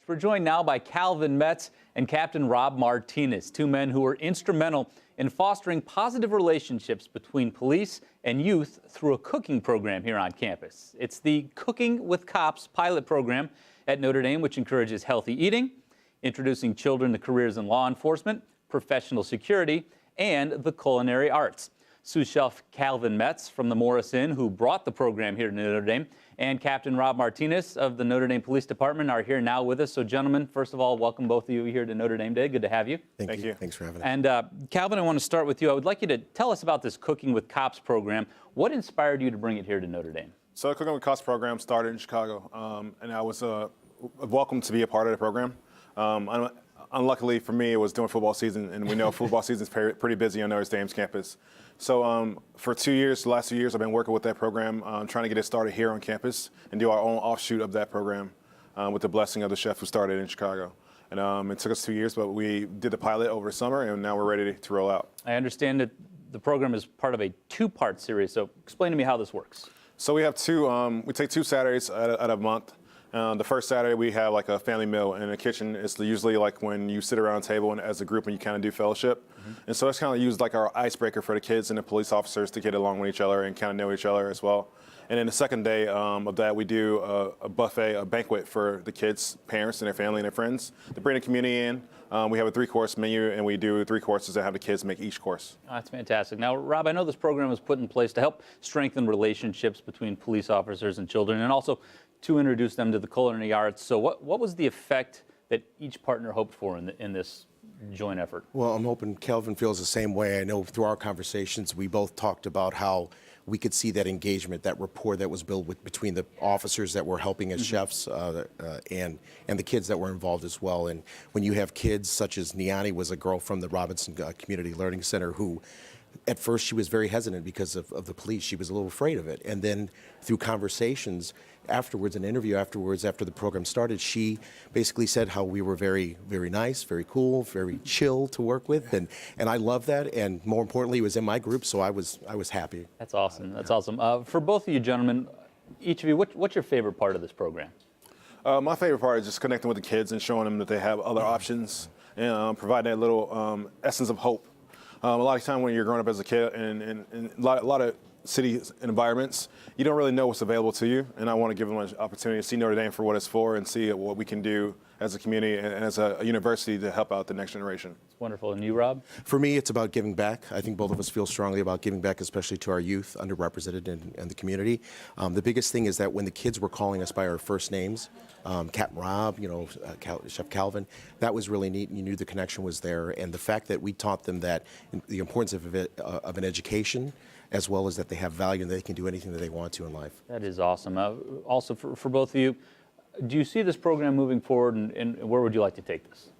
We're joined now by Calvin Metz and Captain Rob Martinez, two men who were instrumental in fostering positive relationships between police and youth through a cooking program here on campus. It's the Cooking with Cops pilot program at Notre Dame, which encourages healthy eating, introducing children to careers in law enforcement, professional security, and the culinary arts. Sous Chef Calvin Metz from the Morris Inn, who brought the program here to Notre Dame, and Captain Rob Martinez of the Notre Dame Police Department are here now with us. So, gentlemen, first of all, welcome both of you here to Notre Dame Day. Good to have you. Thank you. Thanks for having us. And Calvin, I want to start with you. I would like you to tell us about this Cooking with Cops program. What inspired you to bring it here to Notre Dame? So the Cooking with Cops program started in Chicago, and I was welcomed to be a part of the program. Unluckily for me, it was during football season, and we know football season is pretty busy on Notre Dame's campus. So for 2 years, the last 2 years, I've been working with that program, trying to get it started here on campus and do our own offshoot of that program with the blessing of the chef who started in Chicago. And it took us 2 years, but we did the pilot over the summer, and now we're ready to roll out. I understand that the program is part of a two-part series, so explain to me how this works. So we have we take 2 Saturdays out of a month. The first Saturday we have like a family meal in the kitchen. It's usually like when you sit around a table and as a group and you kind of do fellowship. And so it's kind of used like our icebreaker for the kids and the police officers to get along with each other and kind of know each other as well. And then the second day of that, we do a buffet, a banquet for the kids, parents, and their family and their friends to bring the community in. We have a 3-course menu, and we do 3 courses that have the kids make each course. Oh, that's fantastic. Now, Rob, I know this program was put in place to help strengthen relationships between police officers and children, and also to introduce them to the culinary arts. So what was the effect that each partner hoped for in this joint effort? Well, I'm hoping Calvin feels the same way. I know through our conversations, we both talked about how we could see that engagement, that rapport that was built between the officers that were helping as chefs and the kids that were involved as well. And when you have kids such as Niani was a girl from the Robinson Community Learning Center who at first she was very hesitant because of the police. She was a little afraid of it. And then through conversations afterwards, an interview afterwards, after the program started, she basically said how we were very, very nice, very cool, very chill to work with. And I love that. And more importantly, it was in my group, so I was happy. That's awesome. That's awesome. For both of you gentlemen, each of you, what's your favorite part of this program? My favorite part is just connecting with the kids and showing them that they have other options and providing that little essence of hope. A lot of time when you're growing up as a kid and a lot of city environments, you don't really know what's available to you. And I want to give them an opportunity to see Notre Dame for what it's for and see what we can do as a community and as a university to help out the next generation. It's wonderful. And you, Rob? For me, it's about giving back. I think both of us feel strongly about giving back, especially to our youth, underrepresented in the community. The biggest thing is that when the kids were calling us by our first names, Captain Rob, Chef Calvin, that was really neat, and you knew the connection was there. And the fact that we taught them that the importance of an education, as well as that they have value and they can do anything that they want to in life. That is awesome. Also, for both of you, do you see this program moving forward, and where would you like to take this?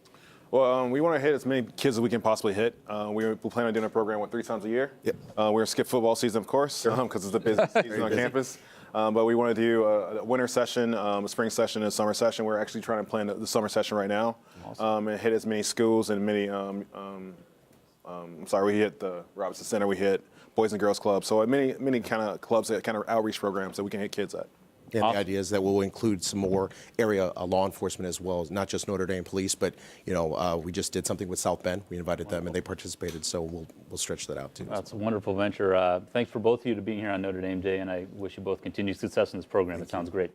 Well, we want to hit as many kids as we can possibly hit. We plan on doing a program 3 times a year. Yep. We're going to skip football season, of course, because it's the busiest season on campus. But we want to do a winter session, a spring session, and a summer session. We're actually trying to plan the summer session right now. Awesome. And hit as many schools and many, we hit the Robinson Center, we hit Boys and Girls Club. So many kind of clubs, that kind of outreach programs that we can hit kids at. And the idea is that we'll include some more area law enforcement as well, not just Notre Dame Police, but we just did something with South Bend. We invited them and they participated, so we'll stretch that out too. That's a wonderful venture. Thanks for both of you to being here on Notre Dame Day, and I wish you both continued success in this program. It sounds great.